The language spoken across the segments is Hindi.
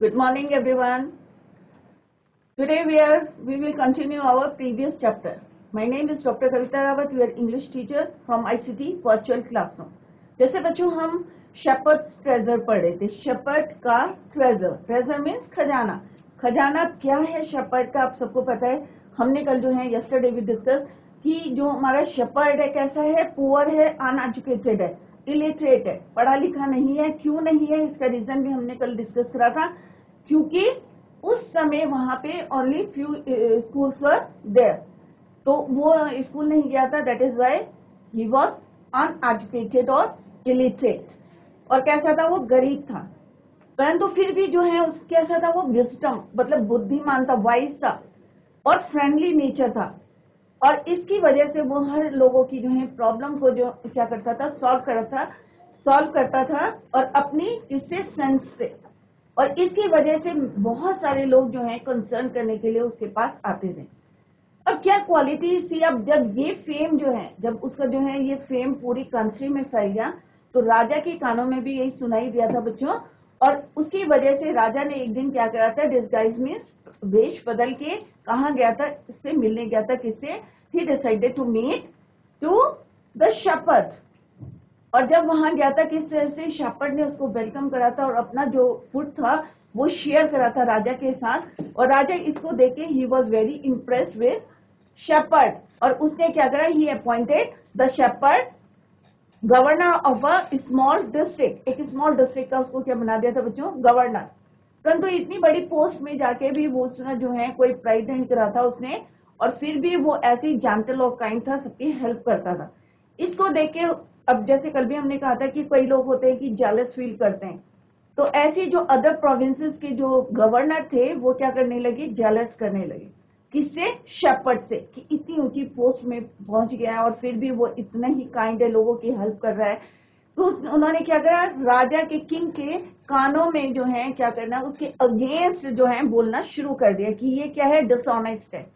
Good morning, everyone. Today we will continue our previous chapter. My name is Dr. Kavita Rawat, your English teacher from ICT Virtual Classroom. जैसे बच्चों हम shepherd's treasure पढ़ रहे थे. shepherd का treasure means खजाना. खजाना क्या है shepherd का आप सबको पता है. हमने कल जो है yesterday we discuss कि जो हमारा shepherd है कैसा है, poor है, uneducated है, illiterate है, पढ़ा लिखा नहीं है. क्यों नहीं है इसका रीजन भी हमने कल डिस्कस करा था. क्योंकि उस समय वहां पे only few schools were there, तो वो स्कूल नहीं गया था. That is why he was uneducated और इलिटरेट. और कैसा था, वो गरीब था, परंतु फिर भी जो है उस कैसा था, वो विजडम मतलब बुद्धिमान था, वाइज था और फ्रेंडली नेचर था. और इसकी वजह से वो हर लोगों की जो है प्रॉब्लम को जो क्या करता था, सॉल्व करता था और अपनी जिससे सेंस से. और इसकी वजह से बहुत सारे लोग जो हैं कंसर्न करने के लिए उसके पास आते थे. अब क्या क्वालिटी थी, अब जब ये फेम जो है, जब उसका जो है ये फेम पूरी कंट्री में फैल गया तो राजा के कानों में भी यही सुनाई दिया था बच्चों. और उसकी वजह से राजा ने एक दिन क्या करा था, डिस्गाइज मीन्स वेश बदल के कहाँ गया था, इससे मिलने गया था. किससे? He decided to meet to the shepherd. और जब वहां गया था किस तरह से शेपर्ड ने उसको वेलकम करा था और अपना जो फूड था वो शेयर करा था राजा के साथ. और राजा इसको देख के he was very impressed with shepherd. और उसने क्या करा, he appointed the shepherd governor of a small district. एक स्मॉल डिस्ट्रिक्ट का उसको क्या बना दिया था बच्चों, गवर्नर. परंतु इतनी बड़ी पोस्ट में जाके भी वो उसने जो है कोई प्राइड नहीं करा था उसने. और फिर भी वो ऐसे ही जेंटल और काइंड था, सबकी हेल्प करता था. इसको देख के अब जैसे कल भी हमने कहा था कि कई लोग होते हैं कि जेलस फील करते हैं, तो ऐसे जो अदर प्रोविंसेस के जो गवर्नर थे वो क्या करने लगे, जेलस करने लगे. किससे? शेपर्ड से, कि इतनी ऊंची पोस्ट में पहुंच गया और फिर भी वो इतना ही काइंड है, लोगों की हेल्प कर रहा है. तो उन्होंने क्या करा, राजा के किंग के कानों में जो है क्या करना, उसके अगेंस्ट जो है बोलना शुरू कर दिया कि ये क्या है, डिसऑनेस्ट है,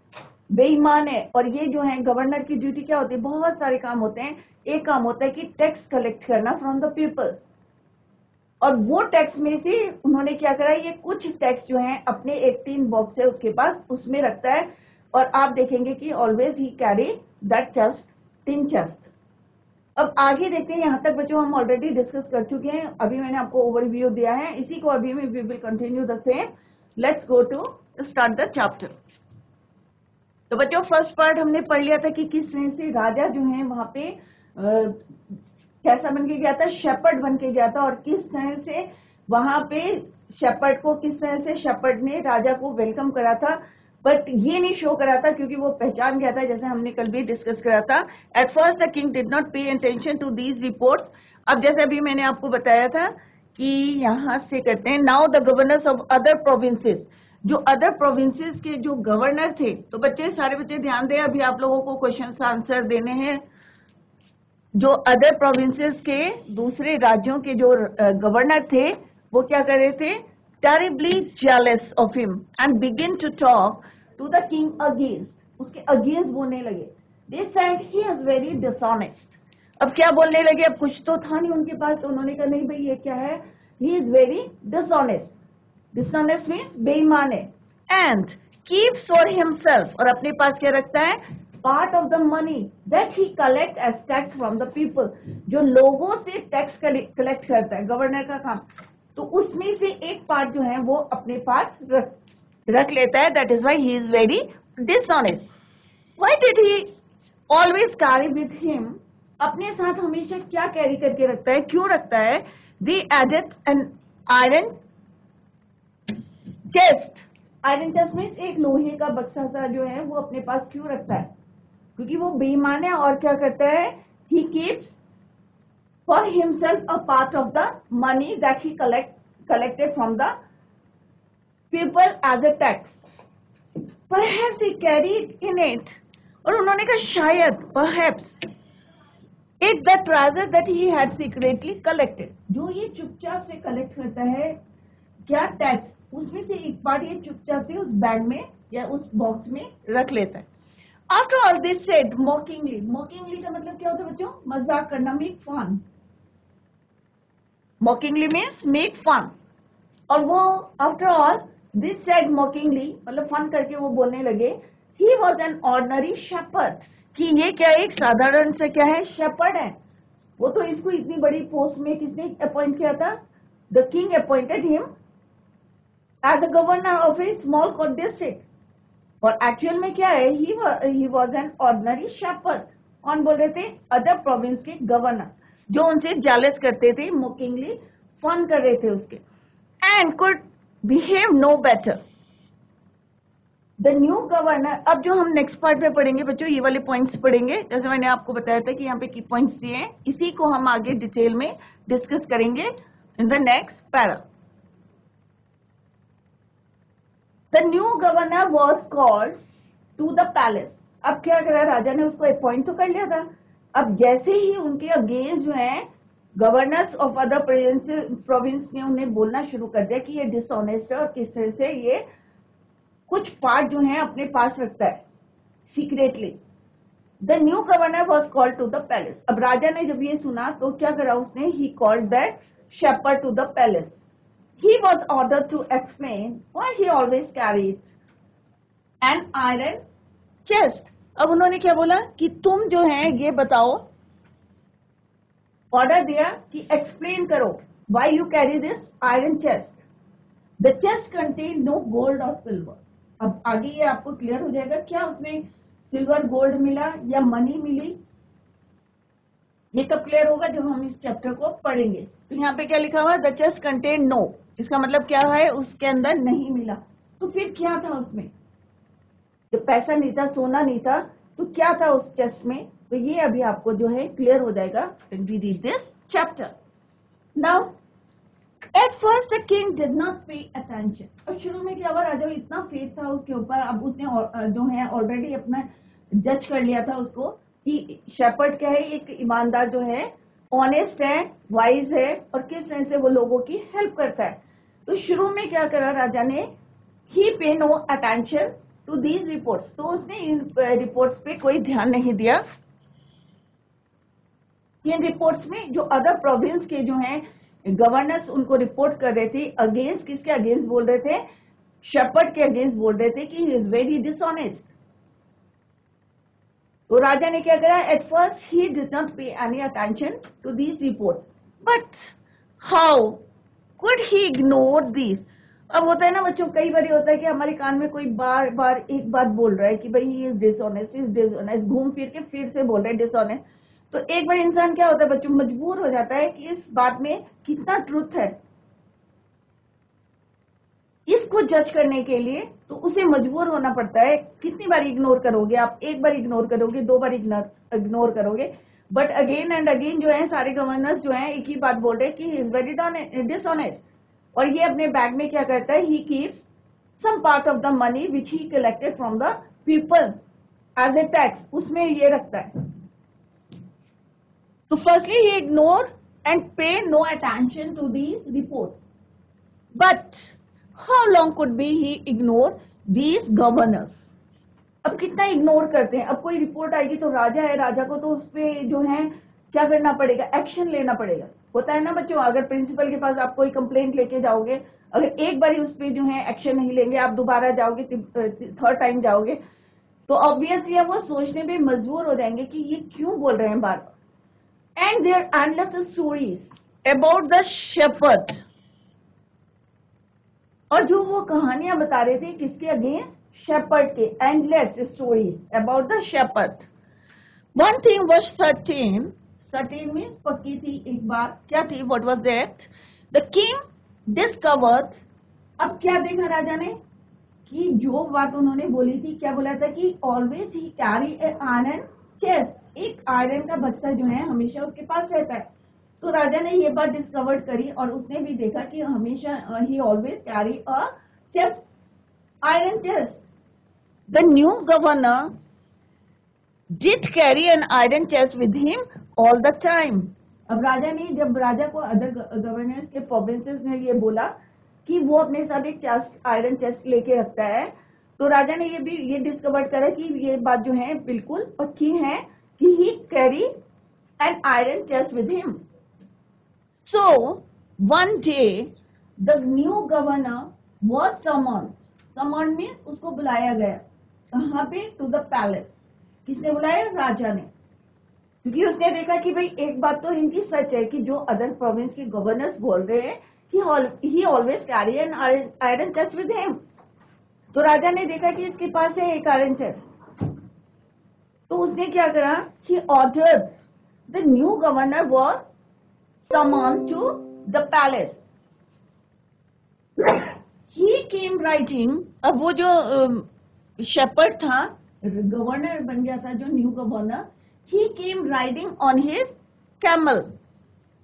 बेईमान है. और ये जो है गवर्नर की ड्यूटी क्या होती है, बहुत सारे काम होते हैं. एक काम होता है कि टैक्स कलेक्ट करना फ्रॉम द पीपल. और वो टैक्स में से उन्होंने क्या करा, ये कुछ टैक्स जो है अपने एक टीन बॉक्स है उसके पास, उसमें रखता है. और आप देखेंगे कि always he carry that chest, tin chest. अब आगे देखते हैं. यहाँ तक बच्चों हम ऑलरेडी डिस्कस कर चुके हैं, अभी मैंने आपको ओवरव्यू दिया है, इसी को अभी में we will continue the same. Let's go to start the chapter. तो बच्चों फर्स्ट पार्ट हमने पढ़ लिया था कि किस तरह से राजा जो है वहां पे कैसा बन के गया था, शेपर्ड बन के गया था. और किस तरह से वहां पे शेपर्ड को, किस तरह से शेपर्ड ने राजा को वेलकम करा था. बट ये नहीं शो करा था क्योंकि वो पहचान गया था, जैसे हमने कल भी डिस्कस करा था. At first the king did not pay attention to these reports. अब जैसे अभी मैंने आपको बताया था कि यहाँ से कहते हैं, now the governors of other provinces, जो अदर प्रोविंसेस के जो गवर्नर थे. तो बच्चे, सारे बच्चे ध्यान दें, अभी आप लोगों को क्वेश्चन आंसर देने हैं. जो अदर प्रोविंसेस के दूसरे राज्यों के जो गवर्नर थे वो क्या कर रहे थे, terribly jealous of him and begin to talk to the king against. उसके अगेंस्ट बोलने लगे. They said he is very dishonest. अब क्या बोलने लगे, अब कुछ तो था नहीं उनके पास, तो उन्होंने कहा नहीं भाई ये क्या है, ही is very dishonest. Dishonest means बेईमान है. एंड कीप्स फॉर हिमसेल्फ, और अपने पास क्या रखता है, part of the money that he collect as tax from the people. जो लोगों से टैक्स कलेक्ट करता है गवर्नर का काम, तो उसमें से एक पार्ट जो है वो अपने पास रख लेता है. That is why he is very dishonest. Why did he always carry with him, अपने साथ हमेशा क्या कैरी करके रखता है, क्यों रखता है, the added an iron chest. Iron chest में एक लोहे का बक्सा सा जो है वो अपने पास क्यों रखता है, क्योंकि वो बेईमान है. और क्या करता है, he keeps for himself a part of the money that he collected from the people as a tax. Perhaps he carried in it, और उन्होंने कहा शायद, perhaps, it the treasure that he had secretly collected. जो ये चुपचाप से कलेक्ट करता है क्या, टैक्स, उसमें से एक पार्ट ये चुपचाप से उस बैग में या उस बॉक्स में रख लेता है. After all this said mockingly. Mockingly का मतलब क्या होता है बच्चों, मजाक करना, make fun. Mockingly means make fun. और वो after all this said mockingly, मतलब फन करके वो बोलने लगे, he was an ordinary shepherd, कि ये क्या एक साधारण से क्या है, शेपर्ड है। वो तो इसको इतनी बड़ी पोस्ट में किसने अपॉइंट किया था? The king appointed him as a governor of a small district. और एक्चुअल में क्या है, he was an ordinary shepherd. कौन बोल रहे थे? अदर प्रोविंस के गवर्नर, जो उनसे जालस करते थे, मोकिंगली फन कर रहे थे उसके, and could behave no better. The new governor, अब जो हम नेक्स्ट पार्ट में पढ़ेंगे बच्चों, ये वाले पॉइंट्स पढ़ेंगे, जैसे मैंने आपको बताया था कि यहाँ पे की पॉइंट्स दिए हैं, इसी को हम आगे डिटेल में डिस्कस करेंगे in the next para. The new governor was called to the palace. अब क्या करा, राजा ने उसको अपॉइंट तो कर लिया था। अब जैसे ही उनके अगेंस्ट जो है गवर्नर्स ऑफ अदर प्रोविंस ने उन्हें बोलना शुरू कर दिया कि ये डिसऑनेस्ट है और किस तरह से ये कुछ पार्ट जो है अपने पास रखता है secretly. The new governor was called to the palace. अब राजा ने जब ये सुना तो क्या करा उसने, he called that shepherd to the palace. He was ordered to explain why he always carried an iron chest. अब उन्होंने क्या बोला कि तुम जो है ये बताओ, ऑर्डर दिया कि एक्सप्लेन करो, why you carry this iron chest. The chest contained no gold or silver. अब आगे ये आपको क्लियर हो जाएगा क्या उसमें सिल्वर गोल्ड मिला या मनी मिली, ये कब क्लियर होगा जब हम इस चैप्टर को पढ़ेंगे। तो यहाँ पे क्या लिखा हुआ है, द चेस्ट कंटेन नो, इसका मतलब क्या है, उसके अंदर नहीं मिला। तो फिर क्या था उसमें, जब पैसा नहीं था, सोना नहीं था, तो क्या था उस चेस्ट में, तो ये अभी आपको जो है क्लियर हो जाएगा when we read this chapter. Now at first the king did not pay attention. और शुरू में क्या हुआ, राजा को इतना फेथ था उसके ऊपर, अब उसने जो है ऑलरेडी अपना जज कर लिया था उसको कि शेपर्ड क्या है, एक ईमानदार जो है, ऑनेस्ट है, वाइज है, और किस तरह से वो लोगों की हेल्प करता है। तो शुरू में क्या करा राजा ने, he pay no attention to these reports, तो उसने इन रिपोर्ट्स पे कोई ध्यान नहीं दिया। इन रिपोर्ट्स में जो अदर प्रोविंस के जो हैं गवर्नर्स उनको रिपोर्ट कर रहे थे, अगेंस्ट किसके अगेंस्ट बोल रहे थे, शेपर्ड के अगेंस्ट बोल रहे थे कि ही इज वेरी डिसऑनेस्ट। तो राजा ने क्या करा, at first he did not pay any attention to these reports, but how could he ignore this. अब होता है ना बच्चों, कई बार होता है कि हमारे कान में कोई बार बार एक बात बोल रहा है कि भाई ही इज डिसऑनेस्ट, घूम फिर के फिर से बोल रहे हैं डिसऑनेस्ट। तो एक बार इंसान क्या होता है बच्चों, मजबूर हो जाता है कि इस बात में कितना ट्रुथ है, इसको जज करने के लिए तो उसे मजबूर होना पड़ता है। कितनी बार इग्नोर करोगे आप, एक बार इग्नोर करोगे, दो बार इग्नोर करोगे, बट अगेन एंड अगेन जो है सारे गवर्नर्स जो हैं एक ही बात बोल रहे हैं कि ही इज वेरी डिसऑनेस्ट। और ये अपने बैग में क्या करता है, he keeps some part of the money which he collected from the people as a tax, उसमें ये रखता है। तो firstly he ignore and pay no attention to these reports, but how long could be he ignore these governors. अब कितना इग्नोर करते हैं, अब कोई रिपोर्ट आएगी तो राजा है, राजा को तो उस पर जो है क्या करना पड़ेगा, एक्शन लेना पड़ेगा। होता है ना बच्चों, अगर प्रिंसिपल के पास आप कोई कंप्लेंट लेके जाओगे, अगर एक बार ही उस पर जो है एक्शन नहीं लेंगे, आप दोबारा जाओगे, थर्ड टाइम जाओगे, तो ऑब्वियसली वो सोचने पे मजबूर हो जाएंगे कि ये क्यों बोल रहे हैं बार बार। And there endless stories about the shepherd, और जो वो कहानियां बता रहे थे किसके अगेंस्ट, शेपर्ड के, endless stories about the shepherd. One thing was certain, certain means पक्की थी, एक बात क्या थी, what was that, the king discovered. अब क्या देखा राजा ने कि जो बात उन्होंने बोली थी, क्या बोला था कि ऑलवेज ही कैरी ए आयरन चेस्ट, एक आयरन का बक्सा जो है हमेशा उसके पास रहता है। तो राजा ने ये बात डिस्कवर करी और उसने भी देखा कि हमेशा ही always carry a chest, iron chest. The new governor did carry an iron chest with him all the time. अब राजा ने, जब राजा को अदर गवर्नर्स के प्रोविंसेस ने ये बोला कि वो अपने साथ एक आयरन चेस्ट लेके रखता है, तो राजा ने ये डिस्कवर करा कि ये बात जो है बिल्कुल पक्की है कि he carry an iron chest with him. So one day the new governor was summoned, summoned means उसको बुलाया गया, कहाँ पे, टू द पैलेस। किसने बुलाया, राजा ने, क्योंकि उसने देखा कि भाई एक बात तो इनकी सच है कि जो अदर प्रोविंस के गवर्नर्स बोल रहे हैं ही always carry an iron chest with him. तो राजा ने देखा कि इसके पास है एक आयरन चेस्ट, तो उसने क्या करा, he ordered the new governor was summoned to the palace. He came riding, अब वो जो शेपर्ड था, गवर्नर बन गया था जो new governor, he came riding on his camel।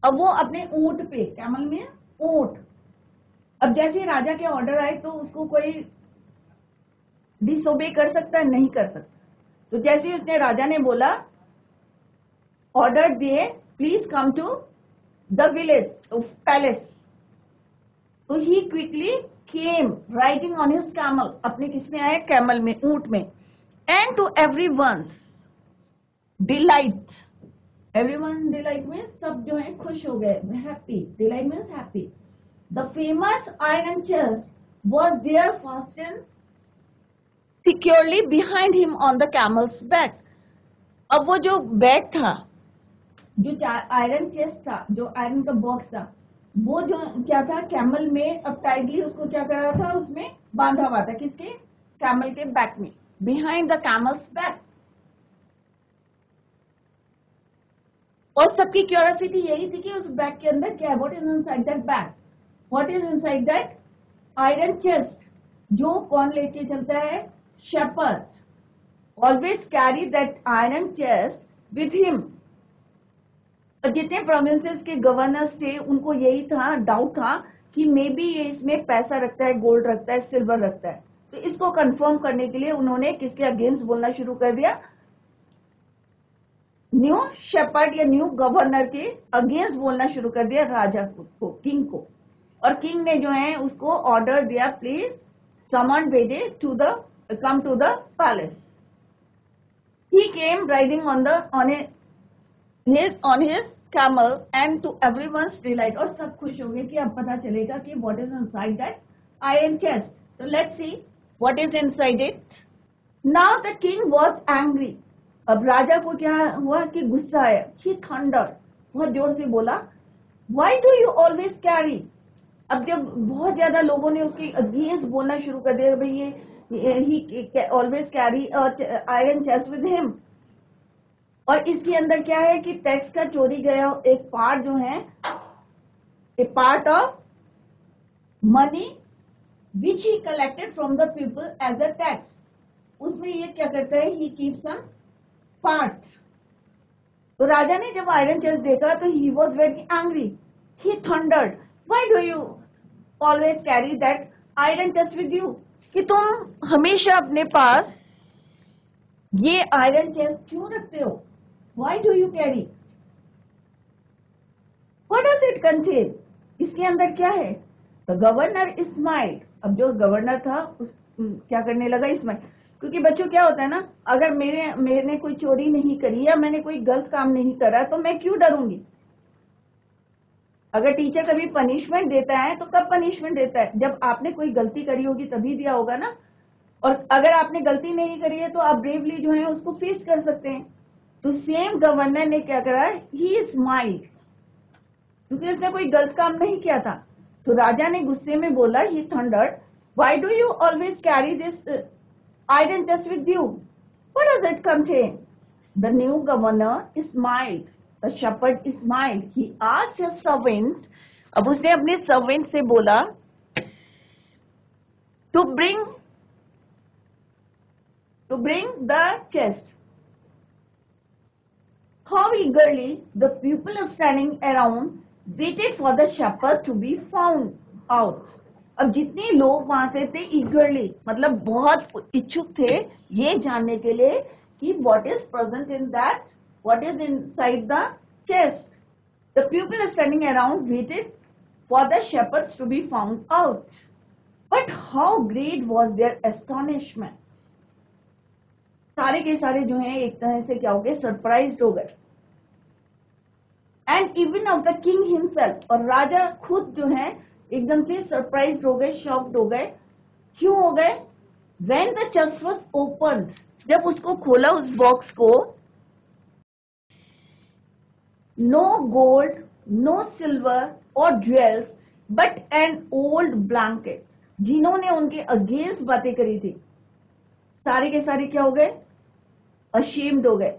अब वो अपने ऊंट पे, कैमल में ऊंट। अब जैसे राजा के ऑर्डर आए तो उसको कोई डिसोबे कर सकता है, नहीं कर सकता। तो जैसे उसने, राजा ने बोला, ऑर्डर दिए, please come to the village palace, तो he quickly came riding on his camel, अपने किसमें आए, कैमल में, ऊंट में। And to everyone delight, everyone delight में सब जो है खुश हो गए, happy, delight means happy. The famous iron chest was there fasten securely behind him on the camel's back. अब वो जो बैग था, जो आयरन चेस्ट था, जो आयरन का बॉक्स था, वो जो क्या था, कैमल में अब टाइटली उसको क्या कर रहा था, उसमें बांधा हुआ था, किसके, कैमल के बैक में, बिहाइंड द कैमल्स बैक। और सबकी क्यूरियोसिटी यही थी कि उस बैग के अंदर क्या है, what is inside that bag, what is inside that iron chest, जो कौन लेके चलता है, shepherd always carry that iron chest with him. जितने प्रोविंसेस के गवर्नर्स थे उनको यही था, डाउट था कि मे बी ये इसमें पैसा रखता है, गोल्ड रखता है, सिल्वर रखता है। तो इसको कंफर्म करने के लिए उन्होंने किसके अगेंस्ट बोलना शुरू कर दिया, न्यू शेपर्ड या न्यू गवर्नर के अगेंस्ट बोलना शुरू कर दिया, राजा को, किंग को। और किंग ने जो है उसको ऑर्डर दिया, प्लीज समन भेजे to the come to the palace. He came riding on his camel and to everyone's delight, और सब खुश हो गए कि अब पता चलेगा कि what is inside that iron chest। So let's see what is inside it. Now the king was angry। अब राजा को क्या हुआ कि गुस्सा आया, he thundered, बहुत जोर से बोला, why do you always carry। अब जब बहुत ज्यादा लोगों ने उसके अगेंस्ट बोलना शुरू कर दिया, भाई ये he always carry iron chest with him। और इसके अंदर क्या है कि टैक्स का चोरी गया एक पार्ट जो है, a part of money which he collected from the people as a tax. उसमें ये क्या करता है, ही कीप सम पार्ट। तो राजा ने जब आयरन चेस्ट देखा तो ही was very angry, he thundered, why do you always carry that iron chest with you, कि तुम हमेशा अपने पास ये आयरन चेस्ट क्यों रखते हो, why do you carry, what does it contain, इसके अंदर क्या है। तो गवर्नर स्माइल्ड, अब जो गवर्नर था उस क्या करने लगा, स्माइल। क्योंकि बच्चों क्या होता है ना, अगर मैंने कोई चोरी नहीं करी या मैंने कोई गलत काम नहीं करा तो मैं क्यों डरूंगी। अगर टीचर कभी पनिशमेंट देता है तो कब पनिशमेंट देता है, जब आपने कोई गलती करी होगी तभी दिया होगा ना। और अगर आपने गलती नहीं करी है तो आप ब्रेवली जो है उसको फेस कर सकते हैं। तो सेम गवर्नर ने क्या करा, ही स्माइल्ड, क्योंकि उसने कोई गलत काम नहीं किया था। तो राजा ने गुस्से में बोला, he thundered, why do you always carry this iron chest with you, what does it contain. The new governor smiled, the shepherd smiled, he asked his servant, अब उसने अपने सर्वेंट से बोला, to bring the chest. How eagerly the people standing around waited for the shepherd to be found out। अब जितने लोग वहां से थे eagerly, मतलब बहुत इच्छुक थे ये जानने के लिए कि what is present in that, what is inside the chest। The people standing around waited for the shepherds to be found out, but how great was their astonishment। सारे के सारे जो हैं एक तरह से क्या हो गए, सरप्राइज हो गए। And even of the king himself, और राजा खुद जो है एकदम से सरप्राइज हो गए, शॉक्ड हो गए। क्यों हो गए? When the chest was opened, जब उसको खोला उस बॉक्स को, no gold, no silver or jewels, but an old blanket. जिन्होंने उनके अगेंस्ट बातें करी थी, सारे के सारे क्या हो गए? अशेम्ड हो गए,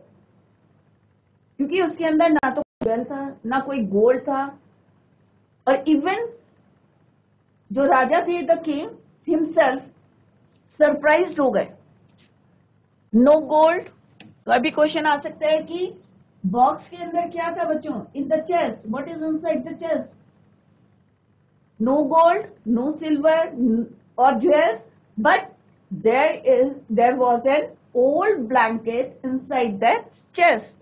क्योंकि उसके अंदर ना तो ज्वेल था, ना कोई गोल्ड था, और इवन जो राजा थे, द किंग हिमसेल्फ, सरप्राइज्ड हो गए। No gold. तो अभी क्वेश्चन आ सकता है कि बॉक्स के अंदर क्या था बच्चों? In the chest, what is inside the chest? No gold, no silver और jewels, but there was an old blanket inside that chest.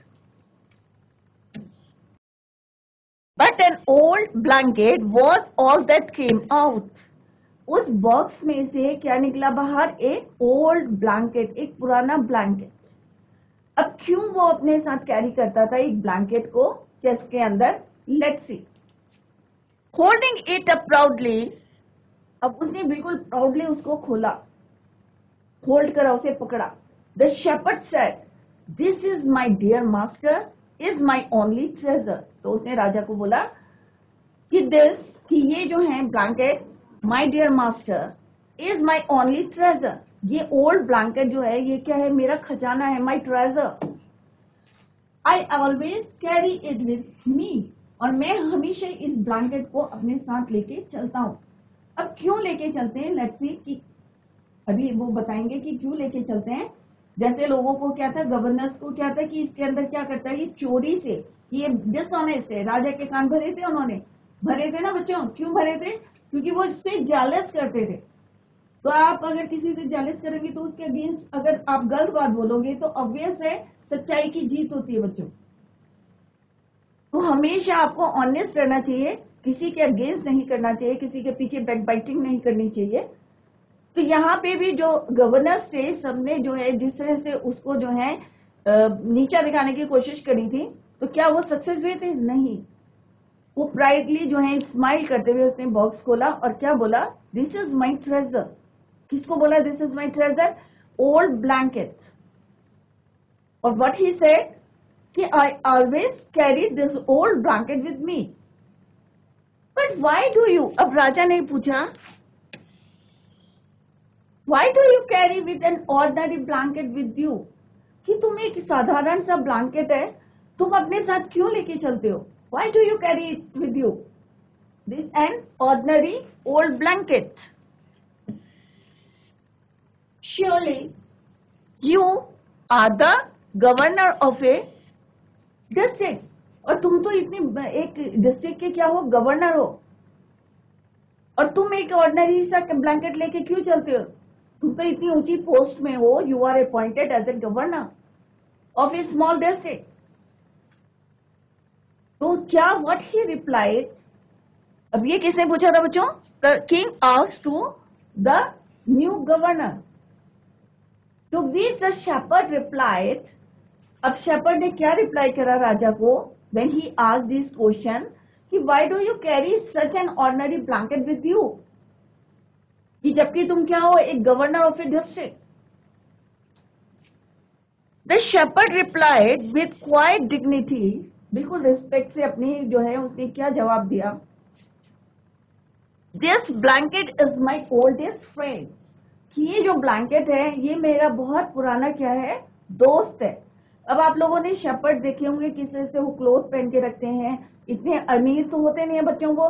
But an old blanket was all that came out. उस बॉक्स में से क्या निकला बाहर? एक ओल्ड ब्लैंकेट, एक पुराना ब्लैंकेट। अब क्यों वो अपने साथ कैरी करता था एक ब्लैंकेट को चेस्ट के अंदर? Let's see. Holding it up proudly, अब उसने बिल्कुल प्राउडली उसको खोला, होल्ड करा, उसे पकड़ा। The shepherd said, this is my dear master, is my only treasure. तो उसने राजा को बोला कि ये जो है blanket, my dear master, is my only treasure, ये ओल्ड ब्लैंकेट जो है ये क्या है? मेरा खजाना है, my treasure. I always carry it with me, और मैं हमेशा इस ब्लैंकेट को अपने साथ लेके चलता हूँ। अब क्यों लेके चलते हैं? लेट्स सी, कि अभी वो बताएंगे कि क्यों लेके चलते हैं। जैसे लोगों को क्या था, गवर्नर्स को क्या था कि इसके अंदर क्या करता है, ये चोरी से, ये डिसऑनेस्ट है। राजा के कान भरे थे, उन्होंने भरे थे ना बच्चों। क्यों भरे थे? क्योंकि वो इससे जालस करते थे। तो आप अगर किसी से जालस करेंगे तो उसके अगेंस्ट अगर आप गलत बात बोलोगे तो ऑब्वियस है सच्चाई की जीत होती है बच्चों। तो हमेशा आपको ऑनेस्ट रहना चाहिए, किसी के अगेंस्ट नहीं करना चाहिए, किसी के पीछे बैकबाइटिंग नहीं करनी चाहिए। तो यहाँ पे भी जो गवर्नर्स थे, सबने जो है जिस तरह से उसको जो है नीचा दिखाने की कोशिश करी थी, तो क्या वो सक्सेस हुए थे? नहीं। वो प्राइडली जो है स्माइल करते हुए उसने बॉक्स खोला और क्या बोला? This is my treasure. किसको बोला this is my treasure? Old blanket. और व्हाट ही सेड कि आई always carry this old blanket with me. But why do you, अब राजा ने पूछा, why do you carry with N ordinary blanket with you, कि तुम एक साधारण सा ब्लैंकेट है, तुम अपने साथ क्यों लेके चलते हो? Why do you carry it with you? This an ordinary old blanket. Surely you are the governor of a district. और तुम तो इतनी एक डिस्ट्रिक्ट के क्या हो? गवर्नर हो। और तुम एक ऑर्डिनरी सा ब्लैंकेट लेके क्यों चलते हो? तुम तो इतनी ऊंची पोस्ट में हो, you are appointed as a governor of a small district. तो क्या व्हाट ही रिप्लाइड, अब ये किसने पूछा था बच्चों? The king asked to the new governor. तो विच द शेपर्ड रिप्लाइड, अब शेपर्ड ने क्या रिप्लाई करा राजा को when he asked this question कि why do you carry such an ordinary blanket with you, कि जबकि तुम क्या हो? एक governor of a district. The shepherd replied with quite dignity, बिल्कुल रिस्पेक्ट से अपनी जो है उसने क्या जवाब दिया? This blanket is my oldest friend, कि ये जो ब्लैंकेट है ये मेरा बहुत पुराना क्या है? दोस्त है। अब आप लोगों ने शेपर्ड देखे होंगे किस तरह से वो क्लोथ पहन के रखते हैं, इतने अमीर तो होते नहीं है बच्चों को।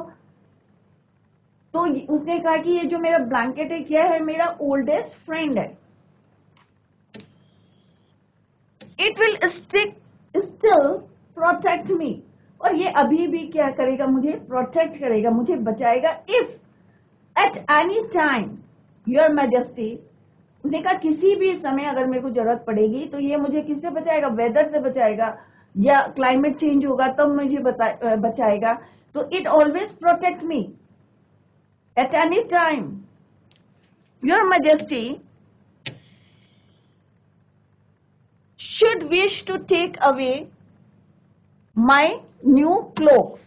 तो उसने कहा कि ये जो मेरा ब्लैंकेट है क्या है? मेरा ओल्डेस्ट फ्रेंड है। It will still protect me, और ये अभी भी क्या करेगा? मुझे प्रोटेक्ट करेगा, मुझे बचाएगा। If at any time your majesty, उसने कहा किसी भी समय अगर मेरे को जरूरत पड़ेगी तो ये मुझे किससे बचाएगा? वेदर से बचाएगा, या क्लाइमेट चेंज होगा तब मुझे बचाएगा। तो it always protect me at any time. Your majesty should wish to take away my new clothes.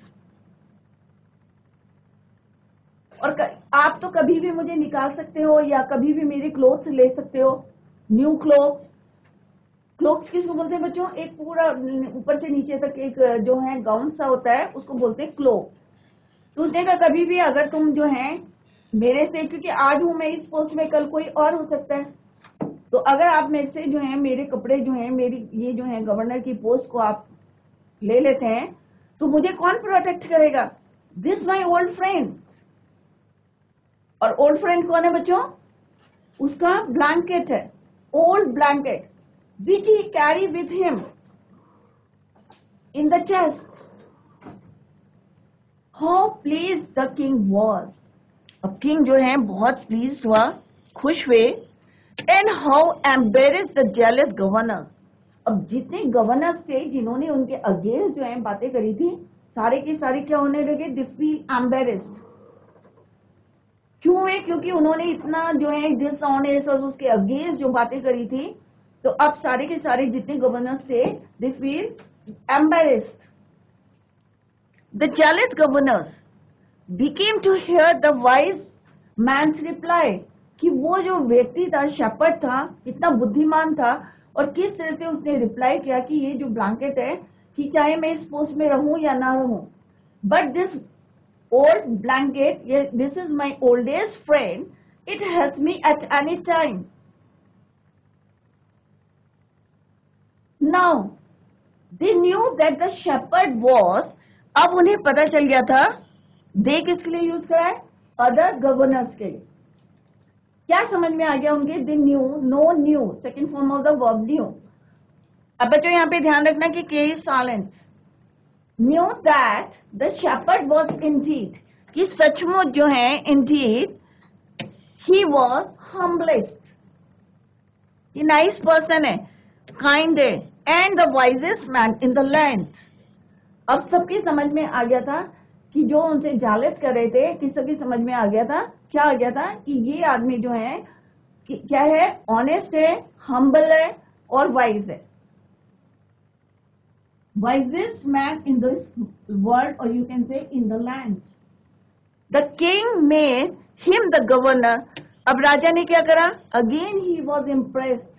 आप तो कभी भी मुझे निकाल सकते हो या कभी भी मेरे क्लोथ्स ले सकते हो। न्यू क्लोथ्स, क्लोथ्स किसको बोलते हैं बच्चों? एक पूरा ऊपर से नीचे तक एक जो है गाउन सा होता है, उसको बोलते हैं क्लोथ। तो उसने कहा कभी भी अगर तुम जो है मेरे से, क्योंकि आज हूं मैं इस पोस्ट में, कल कोई और हो सकता है, तो अगर आप मेरे से जो है मेरे कपड़े जो है, मेरी ये जो है गवर्नर की पोस्ट को आप ले लेते हैं, तो मुझे कौन प्रोटेक्ट करेगा? This my old friend. और ओल्ड फ्रेंड कौन है बच्चों? उसका ब्लैंकेट है, old blanket which he carry with him in the chest. How please the king was. अब किंग जो है बहुत प्लीज हुआ, खुश हुए। And how embarrass the jealous governor. अब जितने गवर्नर्स थे जिन्होंने उनके अगेंस्ट जो है बातें करी थी, सारे के सारे क्या होने लगे? They feel embarrassed. क्यों है? क्योंकि उन्होंने इतना जो है डिसऑनेस्ट और उसके अगेंस्ट जो बातें करी थी, तो अब सारे के सारे जितने गवर्नर्स थे they feel embarrassed. The jealous governors became to hear the wise man's reply, कि वो जो व्यक्ति था, शेपर्ड था, इतना बुद्धिमान था, और किस तरह से उसने रिप्लाई किया कि ये जो ब्लैंकेट है, कि चाहे मैं इस पोस्ट में रहूं या ना रहूं, but this old blanket, this is my oldest friend, it helps me at any time. Now they knew that the shepherd was, अब उन्हें पता चल गया था, दे किसके लिए यूज करा है? अदर गवर्नर्स के लिए। क्या समझ में आ गया उनके? They knew, know knew, second form of the verb knew. अब बच्चों यहाँ पे ध्यान रखना कि K is silent. Knew that the shepherd was indeed, कि सचमुच जो है इंडीड ही वॉज हम्बलेस्ट, ये नाइस पर्सन है, काइंड है, and the wisest man in the land. अब सबकी समझ में आ गया था कि जो उनसे जालिस कर रहे थे, कि सबकी समझ में आ गया था, क्या आ गया था? कि ये आदमी जो है क्या है? ऑनेस्ट है, हम्बल है और वाइज है। Wisest man in this world, और you can say in the land. The king made him the governor. अब राजा ने क्या करा? Again he was impressed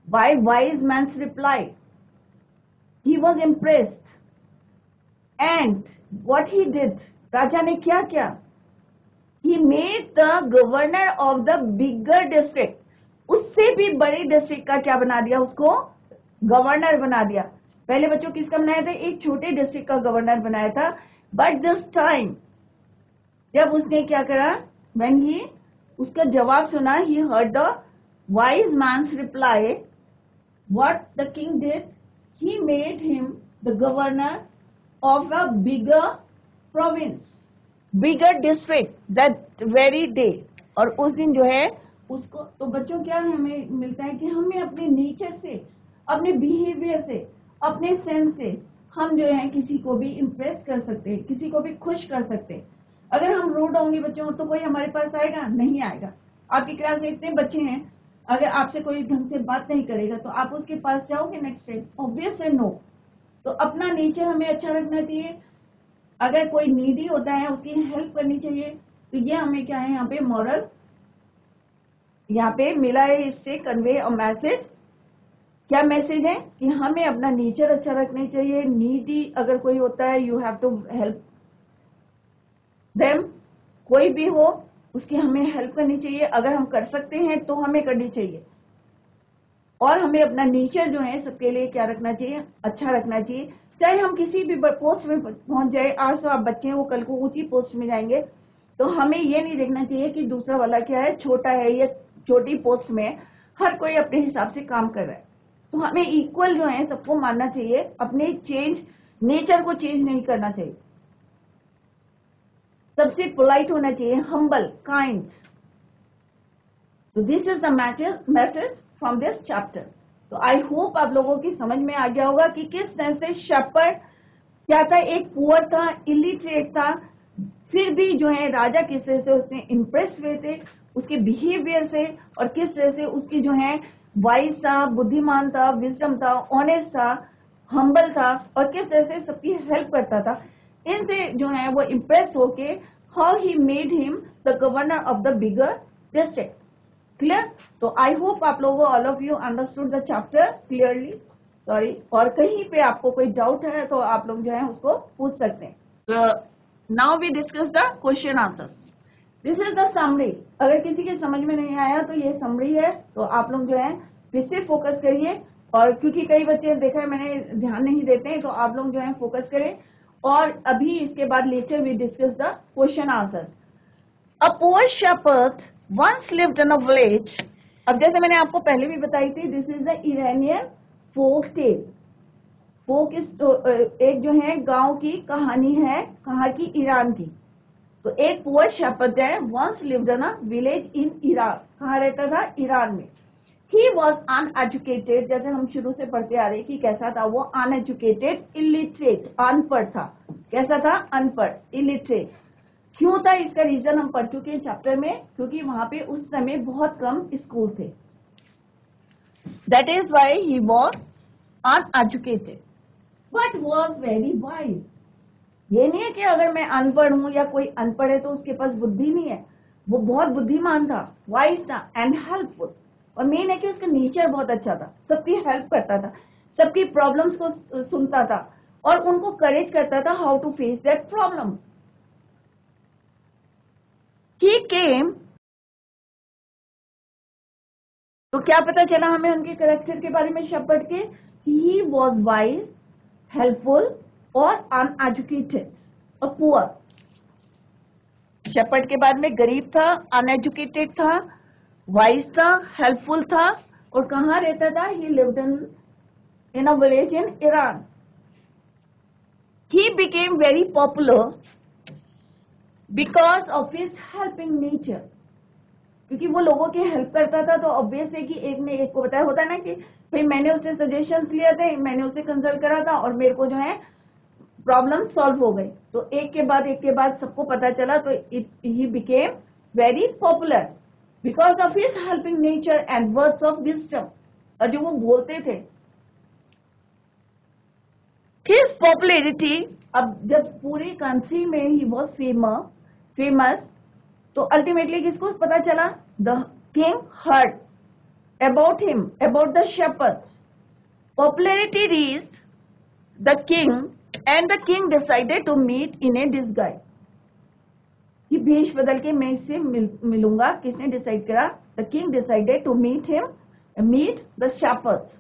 by wise man's reply, he was impressed. And what he did, राजा ने क्या किया? He made the governor of the bigger district, उससे भी बड़े डिस्ट्रिक्ट का क्या बना दिया? उसको गवर्नर बना दिया। पहले बच्चों किसका बनाया था? एक छोटे डिस्ट्रिक्ट का गवर्नर बनाया था। बट दिस टाइम जब उसने क्या करा? when he उसका जवाब सुना, he heard the wise man's reply, what the king did, he made him the governor of a bigger province, bigger district that very day। और उस दिन जो है उसको, तो बच्चों क्या हमें मिलता है कि हमें अपने नेचर से, अपने बिहेवियर से, अपने सेंस से हम जो है किसी को भी इम्प्रेस कर सकते हैं, किसी को भी खुश कर सकते हैं। अगर हम रूड होंगे बच्चों तो कोई हमारे पास आएगा? नहीं आएगा। आपकी क्लास में इतने बच्चे हैं, अगर आपसे कोई ढंग से बात नहीं करेगा तो आप उसके पास जाओगे नेक्स्ट टाइम? ऑब्वियस है नो। तो अपना नेचर हमें अच्छा रखना चाहिए। अगर कोई नीडी होता है उसकी हेल्प करनी चाहिए। तो ये हमें क्या है यहाँ पे मॉरल यहाँ पे मिला है, इससे कन्वे अ मैसेज। क्या मैसेज है? कि हमें अपना नेचर अच्छा रखना चाहिए। नीडी अगर कोई होता है, you have to help them. कोई भी हो उसकी हमें हेल्प करनी चाहिए। अगर हम कर सकते हैं तो हमें करनी चाहिए। और हमें अपना नेचर जो है सबके लिए क्या रखना चाहिए? अच्छा रखना चाहिए। चाहे हम किसी भी पोस्ट में पहुंच जाए, आज तो आप बच्चे हैं, वो कल को ऊंची पोस्ट में जाएंगे, तो हमें ये नहीं देखना चाहिए कि दूसरा वाला क्या है, छोटा है या छोटी पोस्ट में। हर कोई अपने हिसाब से काम कर रहा है, तो हमें इक्वल जो है सबको मानना चाहिए। अपने नेचर को चेंज नहीं करना चाहिए। सबसे पोलाइट होना चाहिए, हम्बल, काइंड। तो this is the message from this chapter. तो आई होप आप लोगों की समझ में आ गया होगा कि किस तरह से शेपर्ड क्या था, एक पुअर था, इलिटरेट था, फिर भी जो है राजा किस तरह से उसने इम्प्रेस हुए थे उसके बिहेवियर से, और किस तरह से उसकी जो है वाइज था, बुद्धिमान था, विजडम था, ऑनेस्ट था, हम्बल था, और किस तरह से सबकी हेल्प करता था। इनसे जो है वो इम्प्रेस होके how he made him the governor of the bigger district. Clear? तो आई होप आप लोगों all of you understood the chapter clearly. Sorry, और कहीं पे आपको कोई डाउट है तो आप लोग जो है उसको पूछ सकते हैं। Now we discuss the question answers. This is the summary. अगर किसी के समझ में नहीं आया तो ये समरी है, तो आप लोग जो है फिर से फोकस करिए, और क्योंकि कई बच्चे देखा है मैंने ध्यान नहीं देते हैं, तो आप लोग जो है फोकस करें। और अभी इसके बाद later we discuss the question answers. A poor shepherd once lived in a village. अब जैसे मैंने आपको पहले भी बताई थी, this is the Iranian folk tale. Folk एक जो है गांव की कहानी है, कहाँ की? ईरान की। तो एक पुअर शेपर्ड है, once lived in a village in Iran. कहाँ रहता था? ईरान में। ही वॉज अनएजुकेटेड, जैसे हम शुरू से पढ़ते आ रहे कि कैसा था वो? अनएजुकेटेड, इलिटरेट, अनपढ़ था। कैसा था? अनपढ़, इलिटरेट। क्यों था? इसका रीजन हम पढ़ चुके हैं चैप्टर में, क्योंकि वहां पे उस समय बहुत कम स्कूल थे। That is why he was uneducated but was very wise. ये नहीं है कि अगर मैं अनपढ़ हूं या कोई अनपढ़ है तो उसके पास बुद्धि नहीं है, वो बहुत बुद्धिमान था, वाइज था एंड हेल्पफुल। और मेन है कि उसका नेचर बहुत अच्छा था, सबकी हेल्प करता था, सबकी प्रॉब्लम्स को सुनता था और उनको करेज करता था how to face that problem. He came, तो क्या पता चला हमें उनके करेक्टर के बारे में शब्द पढ़ के? ही वॉज वाइज, हेल्पफुल और अनएजुकेटेड और पुअर। शेपर्ड के बाद में गरीब था, अनएजुकेटेड था, वाइज था, हेल्पफुल था, और कहाँ रहता था? ही lived in a village in Iran. He became very popular because of his helping nature. क्योंकि वो लोगों की हेल्प करता था, तो ऑब्वियस है कि एक ने एक को बताया। होता है ना कि भाई मैंने उससे सजेशंस लिए थे, मैंने उससे कंसल्ट करा था और मेरे को जो है प्रॉब्लम सॉल्व हो गई। तो एक के बाद सबको पता चला, तो he became very popular because of his helping nature and words of wisdom. और जो वो बोलते थे, हिज पॉपुलैरिटी, अब जब पूरी कंट्री में ही वॉज फेमस, तो अल्टीमेटली किसको पता चला? The king heard about him, about the shepherd. Popularity reached the king and the king decided to meet in a disguise. ये भेष बदल के मैं इससे मिलूंगा। किसने डिसाइड करा? The king decided to meet the shepherd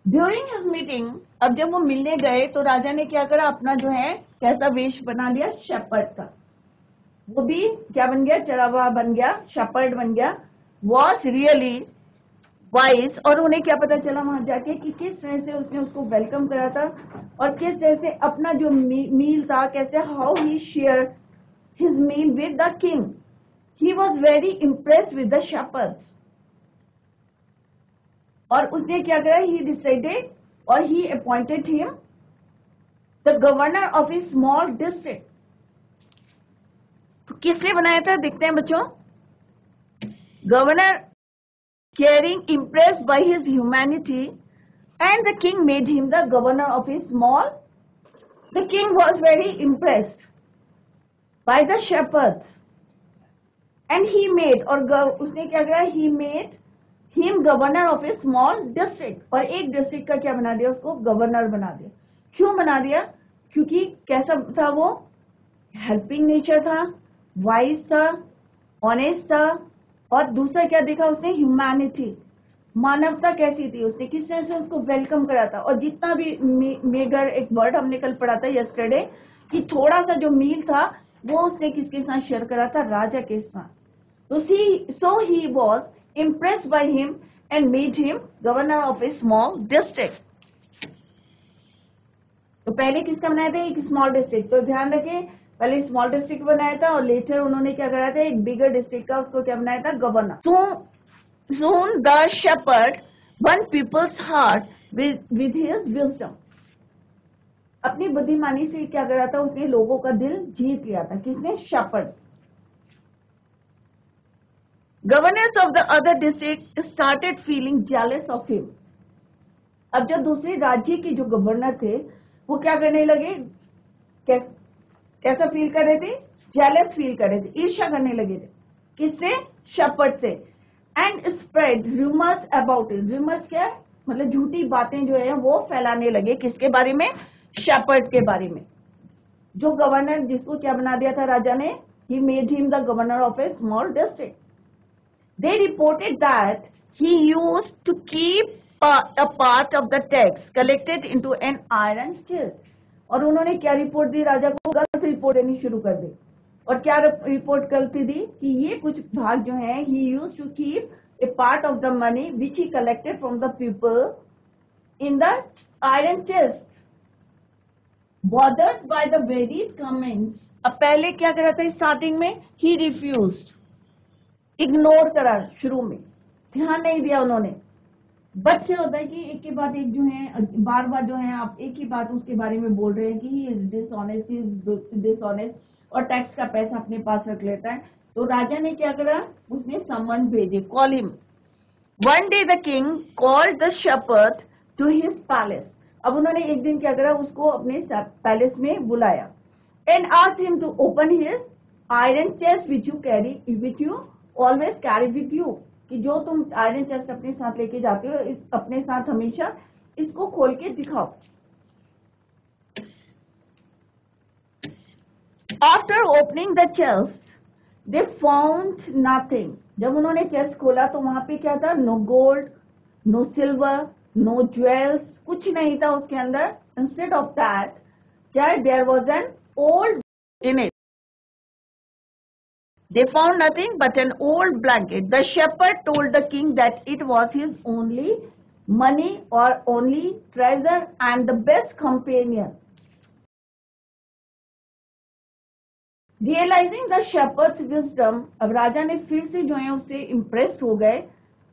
during his meeting. अब जब वो मिलने गए तो राजा ने क्या करा? अपना जो है कैसा वेश बना लिया? शेपर्ड का। वो भी क्या बन गया? चरावा बन गया, शेपर्ड बन गया। Was really wise. और उन्हें क्या पता चला वहां जाके कि किस तरह से उसने उसको वेलकम करा था और किस तरह से अपना जो मील था, कैसे how he share his meal with the king. He was very impressed with the shepherd. और उसने क्या करा? ही डिसाइडेड और he appointed him the governor of a small district. तो किसने बनाया था? देखते हैं बच्चों। Governor, caring, impressed by his humanity, and the king made him the governor of a small. The king was very impressed by the shepherds, and he made, और उसने क्या करा? He made him governor of a small district, और एक डिस्ट्रिक्ट का क्या बना दिया? उसको गवर्नर बना दिया। क्यों बना दिया? क्योंकि कैसा था वो? हेल्पिंग नेचर था, वाइज था, ऑनेस्ट था, और दूसरा क्या देखा उसने? ह्यूमैनिटी, मानवता कैसी थी, उसने किस तरह से उसको वेलकम करा था। और जितना भी मेगर, एक वर्ड हमने कल पढ़ा था यस्टरडे, कि थोड़ा सा जो मील था वो उसने किसके साथ शेयर करा था? राजा के साथ। तो so he was impressed by him and made him governor of a small district. तो पहले किसका बनाया था? एक स्मॉल डिस्ट्रिक्ट। तो ध्यान रखें, पहले स्मॉल डिस्ट्रिक्ट बनाया था और लेटर उन्होंने क्या कराया था? एक बिगर डिस्ट्रिक्ट का उसको क्या बनाया था? Governor. Soon the shepherd won people's heart with his wisdom. अपनी बुद्धिमानी से क्या करा था? उसने लोगों का दिल जीत लिया था। किसने? Shepherd. Governors of the other district started feeling jealous of him. अब जो दूसरे राज्य के जो गवर्नर थे वो क्या करने लगे? कैसा फील कर रहे थे? जेलस फील कर रहे थे, ईर्ष्या करने लगे थे। किससे? शेपर्ड से। And spread rumours about it. Rumours क्या है? मतलब झूठी बातें जो है वो फैलाने लगे। किसके बारे में? शेपर्ड के बारे में। जो गवर्नर, जिसको क्या बना दिया था राजा ने? He made him the governor of a small district. They reported that he used to keep a part of the tax collected into an iron chest। और उन्होंने क्या रिपोर्ट दी राजा को? गलत रिपोर्ट देनी शुरू कर दी। और क्या रिपोर्ट गलती दी? कि ये कुछ भाग जो है, he used to keep a part of the money which he collected from the people in the iron chest। Bothered by the various comments। अब पहले क्या करा था स्टार्टिंग में? he refused, इग्नोर करा शुरू में, ध्यान नहीं दिया उन्होंने। बट क्या होता है कि एक के बाद एक जो है, बार बार जो है आप एक ही बात उसके बारे में बोल रहे हैं कि ही इज डिसऑनेस्ट और टैक्स का पैसा अपने पास रख लेता है। तो राजा ने क्या करा? उसने समन भेजे, call him. One day the king called the shepherd to his palace. अब उन्होंने एक दिन क्या करा? उसको अपने पैलेस में बुलाया। And asked him to open his iron chest which you always carry with you. कि जो तुम आयरन चेस्ट अपने साथ लेके जाते हो, इस अपने साथ हमेशा इसको खोल के दिखाओ। After opening the chest they found nothing. जब उन्होंने चेस्ट खोला तो वहां पे क्या था? No gold, no silver, no jewels, कुछ नहीं था उसके अंदर। इंस्टेड ऑफ दैट क्या? There was an old in it. They found nothing but an old blanket. The shepherd told the king that it was his only money or only treasure and the best companion. Realizing the shepherd's wisdom, अब राजा ने फिर से जो है उससे इम्प्रेस हो गए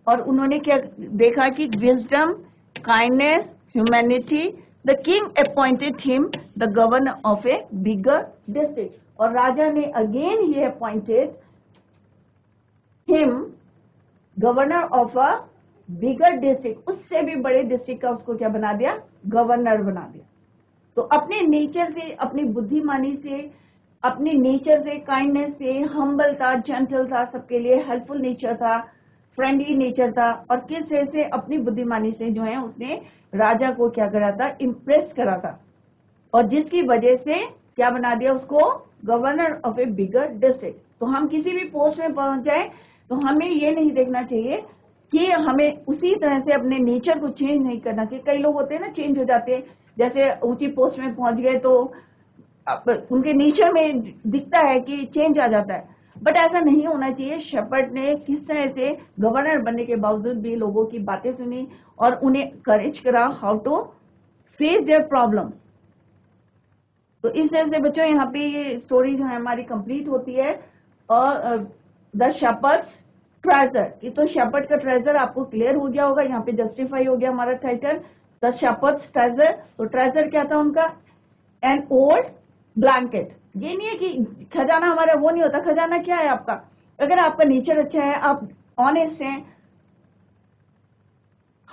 और उन्होंने क्या देखा कि wisdom, kindness, humanity, the king appointed him the governor of a bigger district। और राजा ने again he appointed him governor of a bigger district. उससे भी बड़े डिस्ट्रिक्ट का उसको क्या बना दिया? गवर्नर बना दिया। तो अपने नेचर से, अपनी बुद्धिमानी से, अपने नेचर से, काइंडनेस से, हम्बल था, जेंटल था, सबके लिए हेल्पफुल नेचर था, फ्रेंडली नेचर था। और किस तरह से अपनी बुद्धिमानी से जो है उसने राजा को क्या करा था? इम्प्रेस करा था। और जिसकी वजह से क्या बना दिया उसको? Governor of A bigger district. तो हम किसी भी पोस्ट में पहुंच जाए तो हमें ये नहीं देखना चाहिए कि हमें उसी तरह से अपने नेचर को चेंज नहीं करना चाहिए। कई लोग होते हैं ना, चेंज हो जाते हैं, जैसे ऊंची पोस्ट में पहुंच गए तो उनके नेचर में दिखता है कि चेंज आ जाता है, बट ऐसा नहीं होना चाहिए। शेपर्ड ने किस तरह से गवर्नर बनने के बावजूद भी लोगों की बातें सुनी और उन्हें करेज करा how to face their problem. तो इस तरह से बच्चों यहाँ पे ये स्टोरी जो है हमारी कंप्लीट होती है। और द शेपर्ड्स ट्रेजर की, तो शेपर्ड का ट्रेजर आपको क्लियर हो गया होगा। यहाँ पे जस्टिफाई हो गया हमारा टाइटल, द शेपर्ड्स ट्रेजर। तो ट्रेजर क्या था उनका? N old blanket. ये नहीं है कि खजाना हमारा वो नहीं होता। खजाना क्या है आपका? अगर आपका नेचर अच्छा है, आप ऑनेस्ट हैं,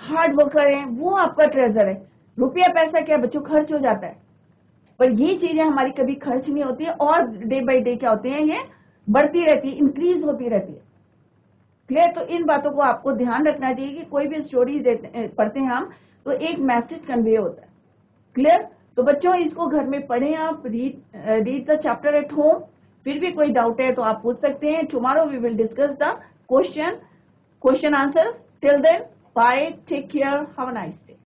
हार्ड वर्कर हैं, वो आपका ट्रेजर है। रुपया पैसा क्या बच्चों? खर्च हो जाता है, पर ये चीजें हमारी कभी खर्च नहीं होती है और डे बाय डे क्या होती है? ये बढ़ती रहती है, इंक्रीज होती रहती है। क्लियर? तो इन बातों को आपको ध्यान रखना चाहिए कि कोई भी स्टोरी पढ़ते हैं हम तो एक मैसेज कन्वे होता है। क्लियर? तो बच्चों इसको घर में पढ़ें आप, read the chapter at home. फिर भी कोई डाउट है तो आप पूछ सकते हैं। Tomorrow we will discuss the question answer. Till then bye, take care, have a nice